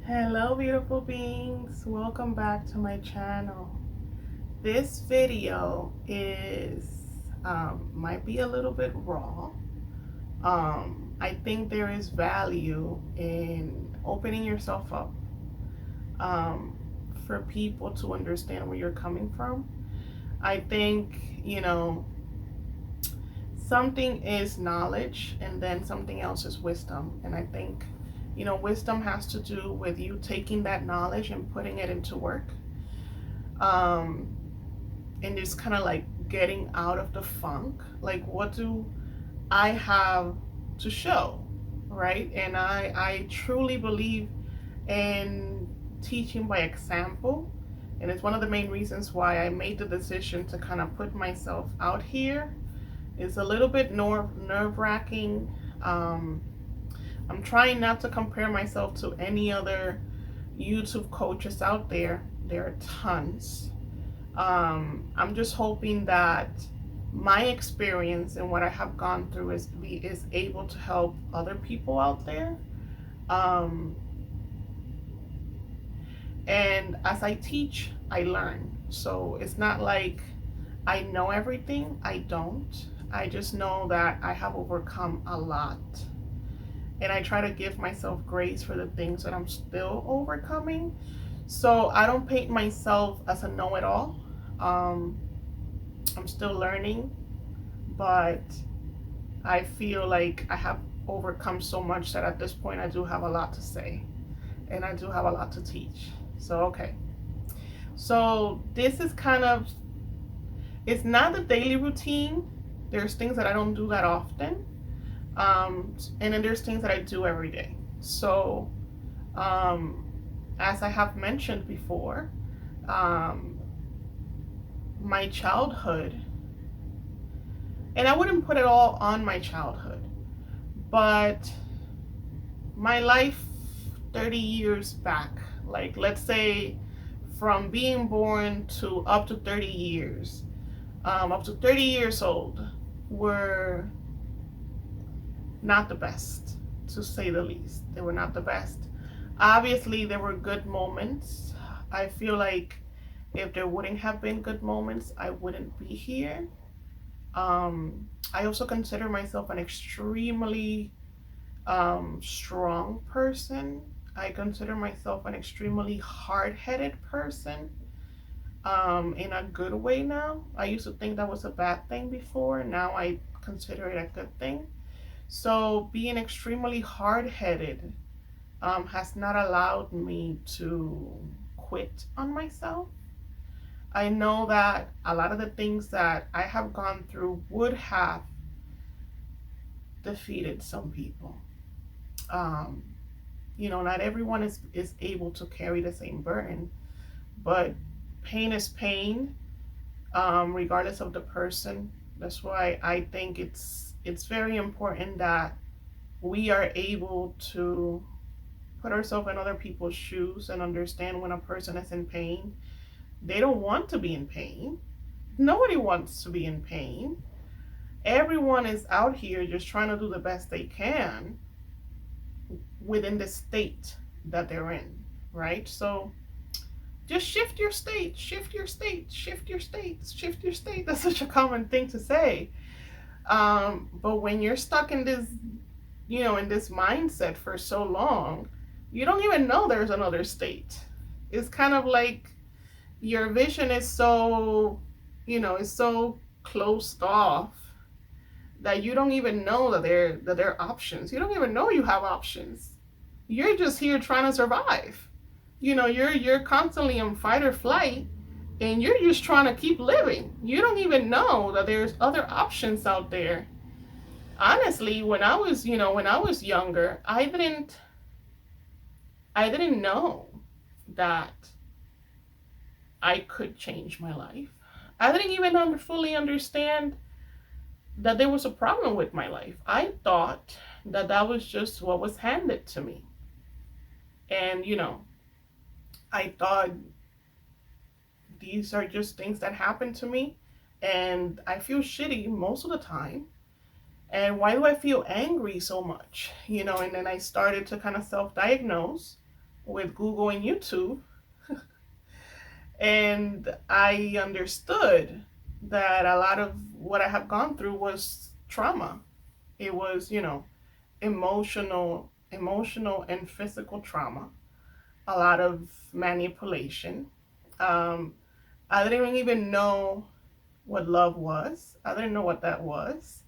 Hello beautiful beings, welcome back to my channel. This video is might be a little bit raw. I think there is value in opening yourself up um, for people to understand where you're coming from. I think, something is knowledge and then something else is wisdom. And I think, wisdom has to do with you taking that knowledge and putting it into work. Um, and just kind of like getting out of the funk. Like, what do I have to show? Right? And I truly believe in teaching by example. And it's one of the main reasons why I made the decision to kind of put myself out here. It's a little bit nerve wracking. Um, I'm trying not to compare myself to any other YouTube coaches out there. There are tons. I'm just hoping that my experience and what I have gone through is able to help other people out there. Um, and as I teach, I learn. So it's not like I know everything. I don't. I just know that I have overcome a lot. And I try to give myself grace for the things that I'm still overcoming. So I don't paint myself as a know-it-all. Um, I'm still learning, but I feel like I have overcome so much that at this point I do have a lot to say and I do have a lot to teach. So, okay. So this is kind of, it's not the daily routine. There's things that I don't do that often. And then there's things that I do every day. So, um, as I have mentioned before, um, my childhood, and I wouldn't put it all on my childhood, but my life 30 years back, like let's say from being born to up to 30 years, up to 30 years old, were not the best, to say the least. They were not the best. Obviously, there were good moments. I feel like if there wouldn't have been good moments, I wouldn't be here. I also consider myself an extremely strong person. I consider myself an extremely hard-headed person, in a good way now. I used to think that was a bad thing before. Now I consider it a good thing. So being extremely hard-headed has not allowed me to quit on myself. I know that a lot of the things that I have gone through would have defeated some people. Um, not everyone is able to carry the same burden, but pain is pain, regardless of the person. That's why I think it's very important that we are able to put ourselves in other people's shoes and understand when a person is in pain. They don't want to be in pain. Nobody wants to be in pain. Everyone is out here just trying to do the best they can within the state that they're in, right? So just shift your state, shift your state, shift your state, shift your state. That's such a common thing to say. But when you're stuck in this, in this mindset for so long, you don't even know there's another state. It's kind of like your vision is so, is so closed off that you don't even know that there are options. You don't even know you have options. You're just here trying to survive. You're constantly in fight or flight, and you're just trying to keep living. You don't even know that there's other options out there. Honestly, when I was younger, I didn't know that I could change my life. I didn't even fully understand that there was a problem with my life. I thought that that was just what was handed to me. And, I thought these are just things that happen to me. And I feel shitty most of the time. And why do I feel angry so much? And then I started to kind of self diagnose. with Google and YouTube, and I understood that a lot of what I have gone through was trauma. It was, emotional and physical trauma. A lot of manipulation. Um, I didn't even know what love was. I didn't know what that was,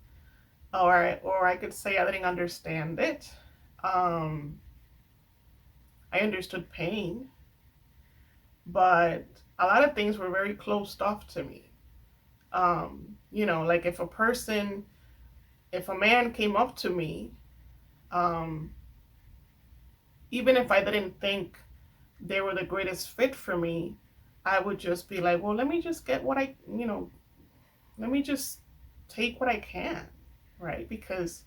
or I could say I didn't understand it. Um, I understood pain, but a lot of things were very closed off to me. Like if a man came up to me, um, even if I didn't think they were the greatest fit for me, I would just be like, well, let me just get what let me just take what I can, right? Because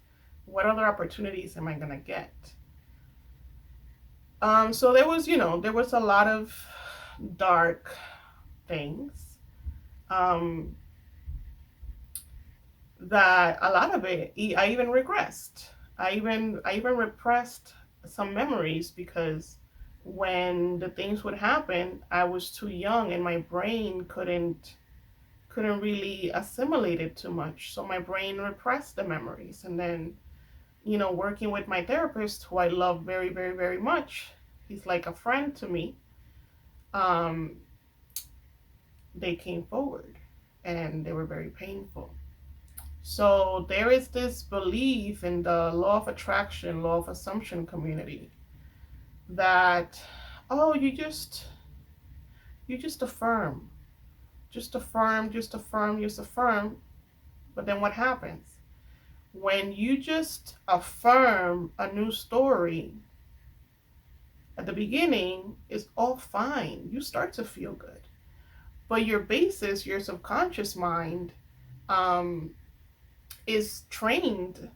what other opportunities am I going to get? So there was a lot of dark things. Um, that a lot of it, I even regressed. I even repressed some memories because when the things would happen, I was too young and my brain couldn't really assimilate it too much. So my brain repressed the memories. And then, working with my therapist, who I love very, very, very much, he's like a friend to me. Um, they came forward and they were very painful. So there is this belief in the law of attraction, law of assumption community that, oh, you just affirm, just affirm, just affirm, just affirm. But then what happens? When you just affirm a new story, at the beginning, it's all fine. You start to feel good. But your basis, your subconscious mind, um, is trained,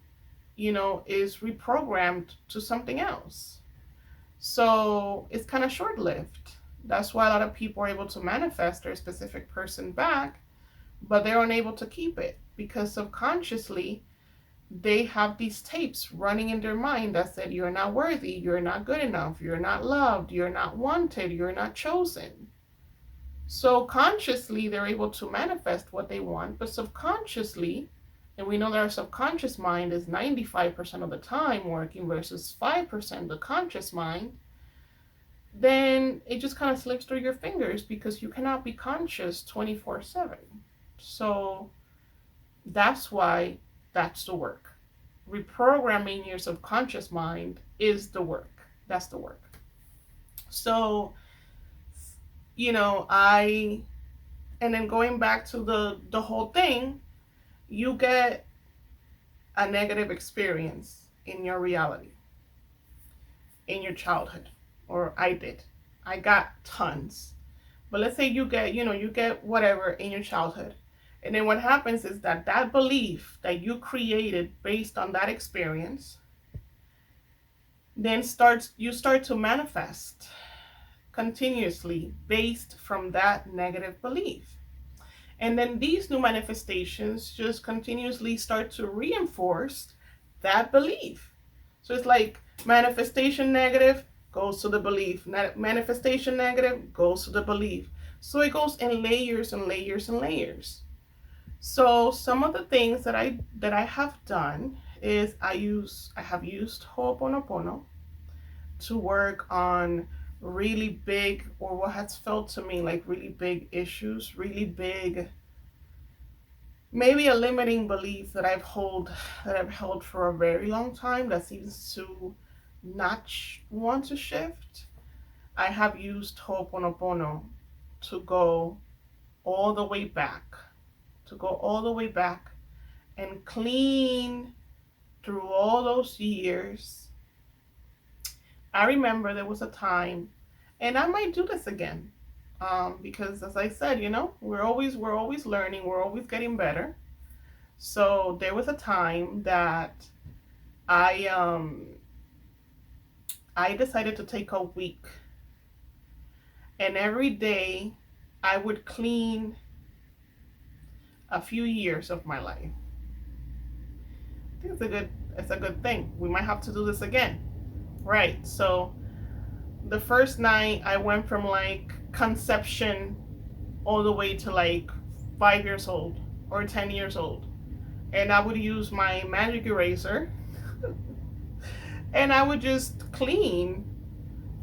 is reprogrammed to something else. So it's kind of short lived. That's why a lot of people are able to manifest their specific person back, but they're unable to keep it because subconsciously they have these tapes running in their mind that said, you're not worthy, you're not good enough, you're not loved, you're not wanted, you're not chosen. So consciously, they're able to manifest what they want, but subconsciously, and we know that our subconscious mind is 95% of the time working versus 5% the conscious mind, then it just kind of slips through your fingers because you cannot be conscious 24/7. So that's why that's the work. Reprogramming your subconscious mind is the work. That's the work. So, and then going back to the whole thing, you get a negative experience in your reality, in your childhood, or I did. I got tons. But let's say you get whatever in your childhood. And then what happens is that belief that you created based on that experience then you start to manifest continuously based from that negative belief. And then these new manifestations just continuously start to reinforce that belief. So it's like manifestation negative goes to the belief. Manifestation negative goes to the belief. So it goes in layers and layers and layers. So some of the things that I have done is I have used Ho'oponopono to work on really big, or what has felt to me like really big issues, really big, maybe a limiting belief that I've held for a very long time that seems to not want to shift. I have used Ho'oponopono to go all the way back, and clean through all those years. I remember there was a time, and I might do this again, because as I said, we're always learning, we're always getting better. So there was a time that I um I decided to take a week, and every day I would clean a few years of my life. I think it's a good thing. We might have to do this again. Right. So the first night I went from like conception all the way to like 5 years old or 10 years old. And I would use my magic eraser and I would just clean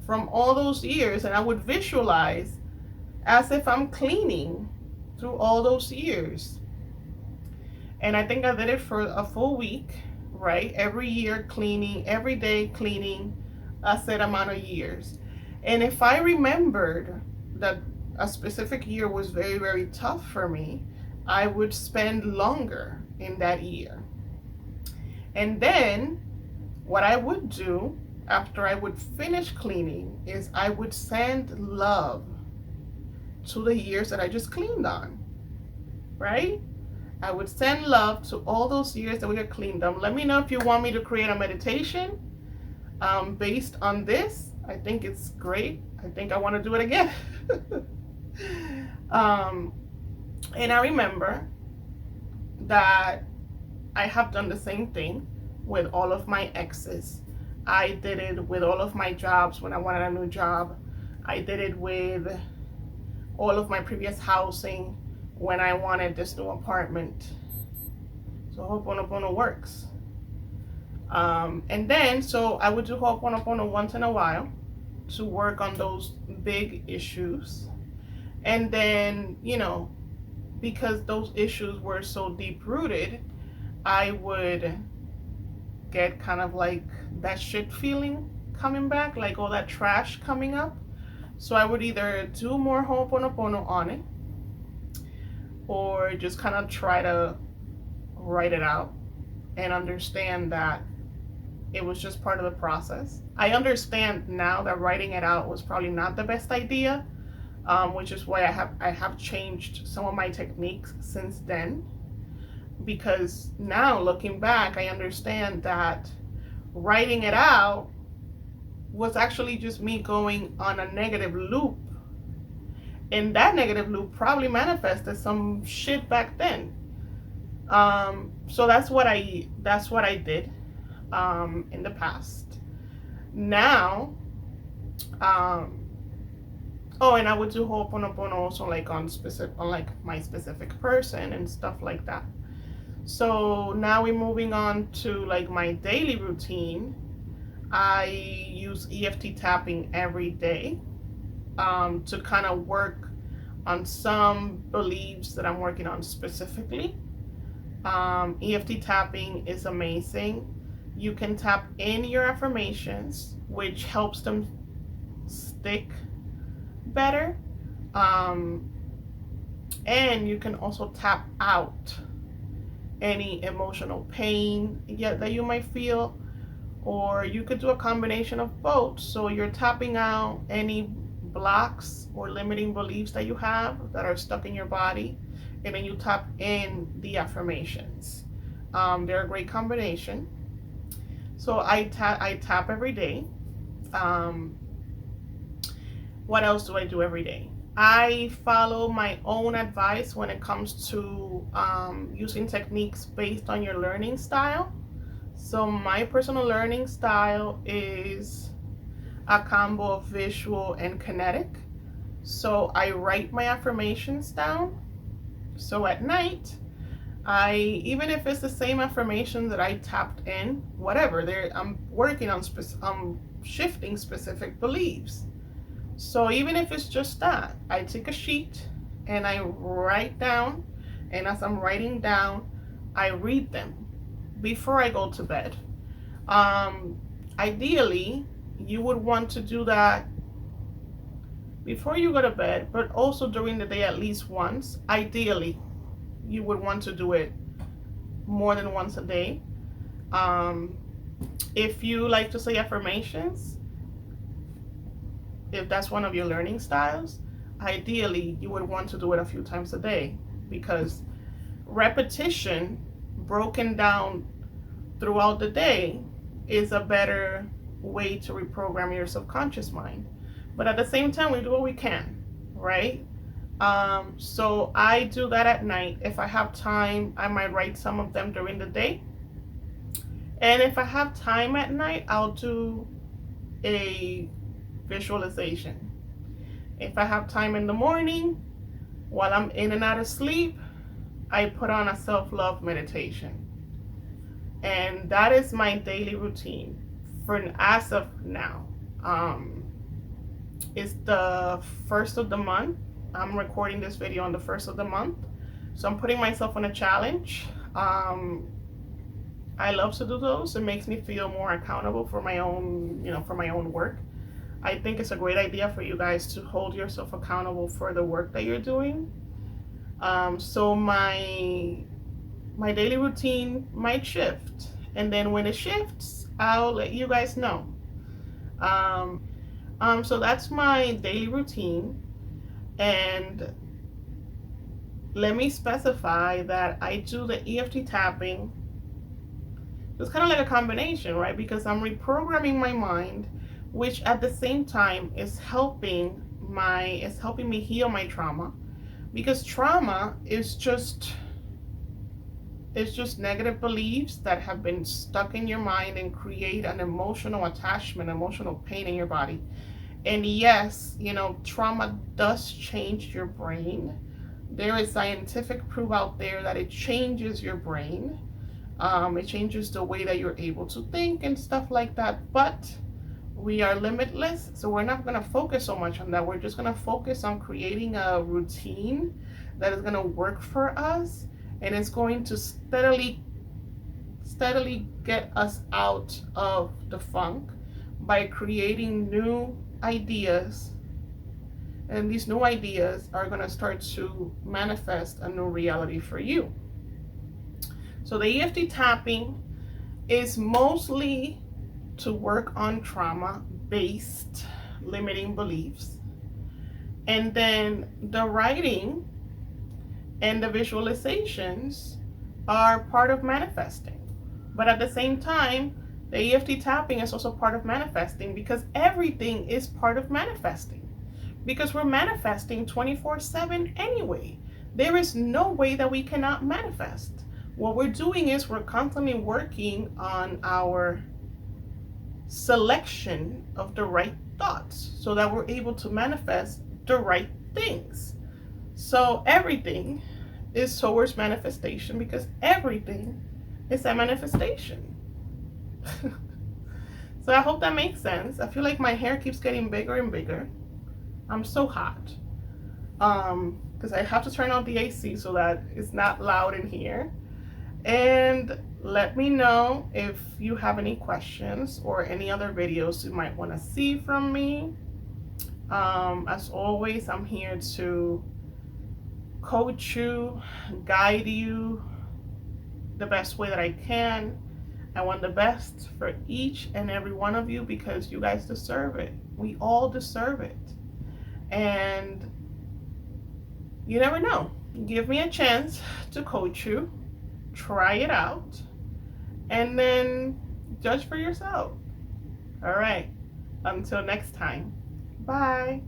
from all those years, and I would visualize as if I'm cleaning through all those years. And I think I did it for a full week, right? Every year cleaning, every day cleaning a set amount of years. And if I remembered that a specific year was very, very tough for me, I would spend longer in that year. And then what I would do after I would finish cleaning is I would send love to the years that I just cleaned on, right? I would send love to all those years that we had cleaned them. Let me know if you want me to create a meditation based on this. I think it's great. I think I want to do it again. And I remember that I have done the same thing with all of my exes. I did it with all of my jobs when I wanted a new job. I did it with all of my previous housing when I wanted this new apartment. So Ho'oponopono works. And then, so I would do Ho'oponopono once in a while to work on those big issues. And then, you know, because those issues were so deep rooted, I would get kind of like that shit feeling coming back, like all that trash coming up. So I would either do more Ho'oponopono on it or just kind of try to write it out and understand that it was just part of the process. I understand now that writing it out was probably not the best idea, which is why I have changed some of my techniques since then. Because now looking back, I understand that writing it out was actually just me going on a negative loop. And that negative loop probably manifested some shit back then. So that's what I did in the past. Now, oh, and I would do Ho'oponopono also like on like my specific person and stuff like that. So now we're moving on to like my daily routine. I use EFT tapping every day to kind of work on some beliefs that I'm working on specifically. EFT tapping is amazing. You can tap in your affirmations, which helps them stick better. And you can also tap out any emotional pain that you might feel, or you could do a combination of both. So you're tapping out any blocks or limiting beliefs that you have that are stuck in your body, and then you tap in the affirmations. They're a great combination. So I tap every day. What else do I do every day? I follow my own advice when it comes to using techniques based on your learning style. So my personal learning style is a combo of visual and kinetic. So I write my affirmations down. So at night, even if it's the same affirmation that I tapped in, whatever, I'm working on shifting specific beliefs. So even if it's just that, I take a sheet and I write down, and as I'm writing down, I read them before I go to bed. Ideally, you would want to do that before you go to bed, but also during the day at least once. Ideally, you would want to do it more than once a day. If you like to say affirmations, if that's one of your learning styles, ideally you would want to do it a few times a day, because repetition broken down throughout the day is a better way to reprogram your subconscious mind. But at the same time, we do what we can, right? So I do that at night. If I have time, I might write some of them during the day. And if I have time at night, I'll do a visualization. If I have time in the morning, while I'm in and out of sleep, I put on a self-love meditation. And that is my daily routine for as of now. It's the first of the month. I'm recording this video on the first of the month. So I'm putting myself on a challenge. I love to do those. It makes me feel more accountable for my own, for my own work. I think it's a great idea for you guys to hold yourself accountable for the work that you're doing. So my daily routine might shift, and then when it shifts, I'll let you guys know. So that's my daily routine, and let me specify that I do the EFT tapping. It's kind of like a combination, right? Because I'm reprogramming my mind, which at the same time is helping me heal my trauma. Because trauma is just negative beliefs that have been stuck in your mind and create an emotional attachment, emotional pain in your body. And yes, trauma does change your brain. There is scientific proof out there that it changes your brain. It changes the way that you're able to think and stuff like that. But we are limitless, so we're not going to focus so much on that. We're just going to focus on creating a routine that is going to work for us, and it's going to steadily get us out of the funk by creating new ideas. And these new ideas are going to start to manifest a new reality for you. So the EFT tapping is mostly to work on trauma-based limiting beliefs. And then the writing and the visualizations are part of manifesting. But at the same time, the EFT tapping is also part of manifesting, because everything is part of manifesting. Because we're manifesting 24/7 anyway. There is no way that we cannot manifest. What we're doing is we're constantly working on our selection of the right thoughts so that we're able to manifest the right things. So everything is towards manifestation, because everything is a manifestation. So I hope that makes sense. I feel like my hair keeps getting bigger and bigger. I'm so hot. Because I have to turn on the AC so that it's not loud in here. And let me know if you have any questions or any other videos you might want to see from me. As always, I'm here to coach you, guide you the best way that I can. I want the best for each and every one of you, because you guys deserve it. We all deserve it. And you never know. Give me a chance to coach you. Try it out, and then judge for yourself. All right. Until next time. Bye.